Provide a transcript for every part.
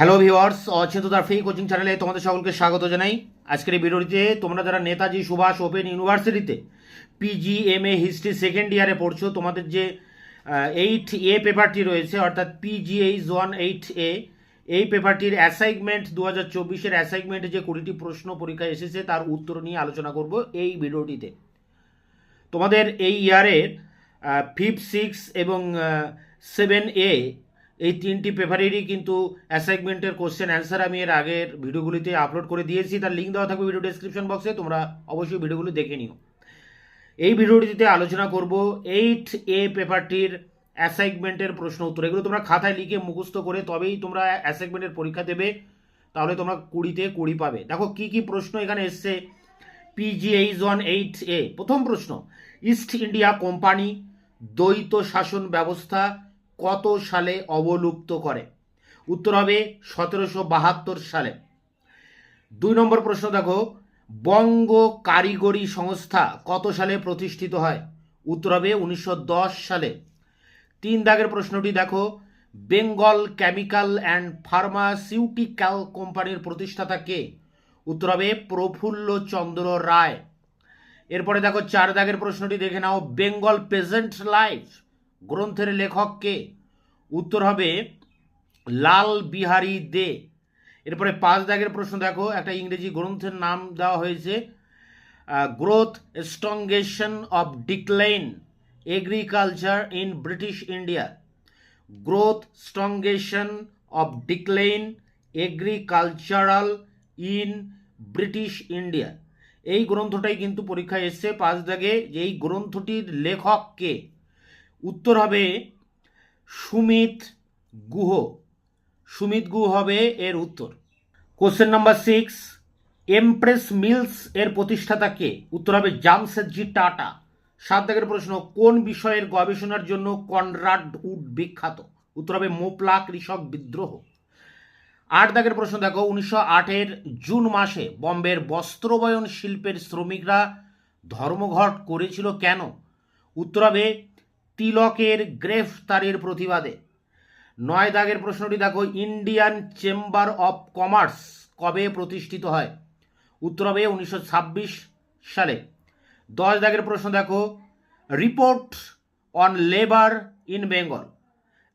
Hello viewers, অচেতনতার free coaching চ্যানেলে তোমাদের সকলকে স্বাগত জানাই। আজকের এই ভিডিওটিতে তোমরা যারা নেতাজি সুভাষ ওপেন ইউনিভার্সিটিতে পিজিএমএ হিস্ট্রি সেকেন্ড ইয়ারে পড়ছো, তোমাদের যে 8A পেপারটি রয়েছে অর্থাৎ PGH18A, এই পেপারটির অ্যাসাইনমেন্ট 2024-এর অ্যাসাইনমেন্টে যে 20টি প্রশ্ন পরীক্ষায় এসেছে তার উত্তর নিয়ে আলোচনা করব এই ভিডিওটিতে। তোমাদের এই ইয়ারের 5, 6 এবং 7A এই তিনটি পেপারেরই কিন্তু অ্যাসাইনমেন্টের কোশ্চেন অ্যান্সার আমি এর আগের ভিডিওগুলিতে আপলোড করে দিয়েছি, তার লিঙ্ক দেওয়া থাকবে ভিডিও ডেসক্রিপশন বক্সে, তোমরা অবশ্যই ভিডিওগুলো দেখে নিও। এই ভিডিওটিতে আলোচনা করব 8A পেপারটির অ্যাসাইনমেন্টের প্রশ্ন উত্তর। এগুলো তোমরা খাতায় লিখে মুখস্থ করে তবেই তোমরা অ্যাসাইনমেন্টের পরীক্ষা দেবে, তাহলে তোমরা 20তে 20 পাবে। দেখো কি কি প্রশ্ন এখানে এসছে PGH18A। প্রথম প্রশ্ন, ইস্ট ইন্ডিয়া কোম্পানি দ্বৈত শাসন ব্যবস্থা কত সালে অবলুপ্ত করে? উত্তর হবে 1772 সালে। 2 নম্বর প্রশ্ন দেখো, বঙ্গ কারিগরি সংস্থা কত সালে প্রতিষ্ঠিত হয়? উত্তর হবে 1910 সালে। 3 দাগের প্রশ্নটি দেখো, বেঙ্গল কেমিক্যাল অ্যান্ড ফার্মাসিউটিক্যাল কোম্পানির প্রতিষ্ঠাতা কে? উত্তর হবে প্রফুল্ল চন্দ্র রায়। এরপরে দেখো 4 দাগের প্রশ্নটি দেখে নাও, বেঙ্গল পেজেন্ট লাইফ গ্রন্থের লেখক কে? উত্তর হবে লাল বিহারী দে। এরপরে 5 দাগের প্রশ্ন দেখো, একটা ইংরেজি গ্রন্থের নাম দেওয়া হয়েছে growth stagnation of decline agriculture in British India. Growth stagnation of decline agricultural in British India, এই গ্রন্থটাই কিন্তু পরীক্ষায় এসছে 5 দাগে। এই গ্রন্থটির লেখক কে? উত্তর হবে সুমিত গুহ। সুমিত গুহ হবে এর উত্তর। কোশ্চেন নাম্বার 6, এমপ্রেস মিলস এর প্রতিষ্ঠাতা কে? উত্তর হবে জামশেদজি টাটা। 7 দাগের প্রশ্ন, কোন বিষয়ের গবেষণার জন্য কনরাড উড বিখ্যাত? উত্তর হবে মোপলা কৃষক বিদ্রোহ। 8 দাগের প্রশ্ন দেখো, 1908-এর জুন মাসে বম্বের বস্ত্রবয়ন শিল্পের শ্রমিকরা ধর্মঘট করেছিল কেন? উত্তর হবে তিলকের গ্রেফতারের প্রতিবাদে। 9 দাগের প্রশ্নটি দেখো, ইন্ডিয়ান চেম্বার অফ কমার্স কবে প্রতিষ্ঠিত হয়? উত্তর হবে 1926 সালে। 10 দাগের প্রশ্ন দেখো, report on labour in Bengal.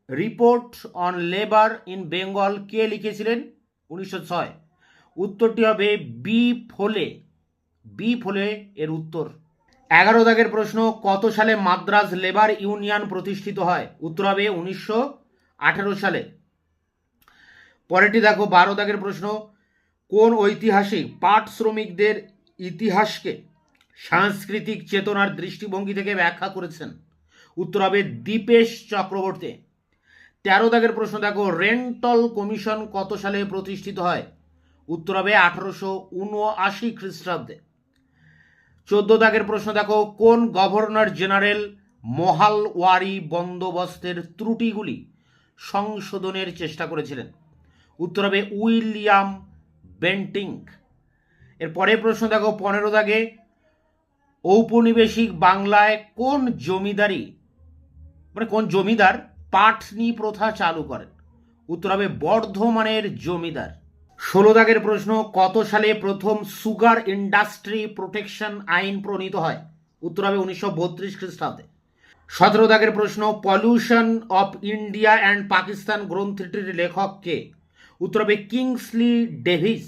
Report on labour in Bengal কে লিখেছিলেন? 1906। উত্তরটি হবে বি ফোলে। বি ফোলে এর উত্তর। 11 দাগের প্রশ্ন, কত সালে মাদ্রাজ লেবার ইউনিয়ন প্রতিষ্ঠিত হয়? উত্তর হবে 1918 সালে। পরেরটি দেখো 12 দাগের প্রশ্ন, কোন ঐতিহাসিক পাট শ্রমিকদের ইতিহাসকে সাংস্কৃতিক চেতনার দৃষ্টিভঙ্গি থেকে ব্যাখ্যা করেছেন? উত্তর হবে দীপেশ চক্রবর্তী। 13 দাগের প্রশ্ন দেখো, রেন্টল কমিশন কত সালে প্রতিষ্ঠিত হয়? উত্তর হবে 1879 খ্রিস্টাব্দে। 14 দাগের প্রশ্ন দেখো, কোন গভর্নর জেনারেল মহালওয়ারি বন্দোবস্তের ত্রুটিগুলি সংশোধনের চেষ্টা করেছিলেন? উত্তর হবে উইলিয়াম বেন্টিং। এর পরের প্রশ্ন দেখো 15 দাগে, ঔপনিবেশিক বাংলায় কোন জমিদারি কোন জমিদার পাটনি প্রথা চালু করেন? উত্তর হবে বর্ধমানের জমিদার। 16 দাগের প্রশ্ন, কত সালে প্রথম সুগার ইন্ডাস্ট্রি প্রোটেকশন আইন প্রণীত হয়? উত্তর হবে 1932 খ্রিস্টাব্দে। 17 দাগের প্রশ্ন, pollution of India and Pakistan গ্রন্থটির লেখক কে? উত্তর হবে কিংসলি ডেভিস।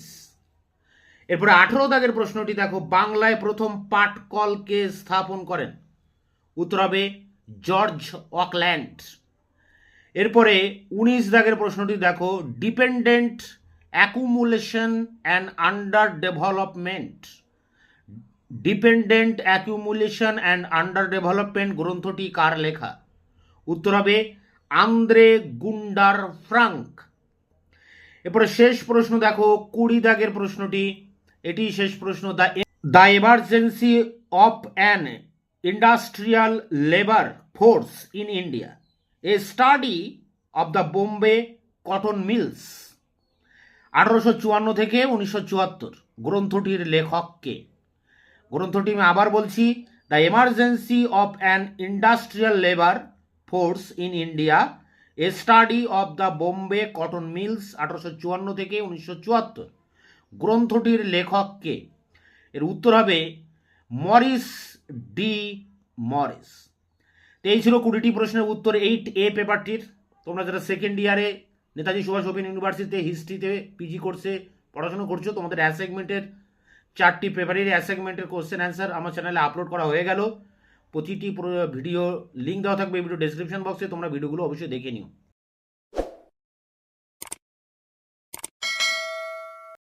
এরপরে 18 দাগের প্রশ্নটি দেখো, বাংলায় প্রথম পাটকল কে স্থাপন করেন? উত্তর হবে জর্জ অকল্যান্ড। এরপরে 19 দাগের প্রশ্নটি দেখো, dependent accumulation and under development. Dependent accumulation and under development গ্রন্থটি কার লেখা? উত্তর হবে আন্দ্রে গুন্ডার ফ্রাঙ্ক। এরপরে শেষ প্রশ্ন দেখো 20 দাগের প্রশ্নটি, এটি শেষ প্রশ্ন, the emergency of an industrial labour force in India, a study of the Bombay cotton mills. 1854 থেকে 1974 গ্রন্থটির লেখক কে? গ্রন্থটি আমি আবার বলছি, the emergency of an industrial labour force in India, a study of the Bombay cotton mills 1854 থেকে 1974। গ্রন্থটির লেখককে? এর উত্তর হবে মরিস ডি মরিস। তো এই ছিল 20টি প্রশ্নের উত্তর 8A পেপারটির। তোমরা যারা সেকেন্ড ইয়ারে নেতাজি সুভাষ ওপেন ইউনিভার্সিটিতে হিস্ট্রিতে পিজি কোর্সে পড়াশোনা করছো, তোমাদের অ্যাসাইনমেন্টের 4টি পেপারের অ্যাসাইনমেন্টের কোশ্চেন অ্যান্সার আমার চ্যানেলে আপলোড করা হয়ে গেল। প্রতিটি ভিডিও লিঙ্ক দেওয়া থাকবে এই ভিডিও ডেসক্রিপশন বক্সে, তোমরা ভিডিওগুলো অবশ্যই দেখে নিও।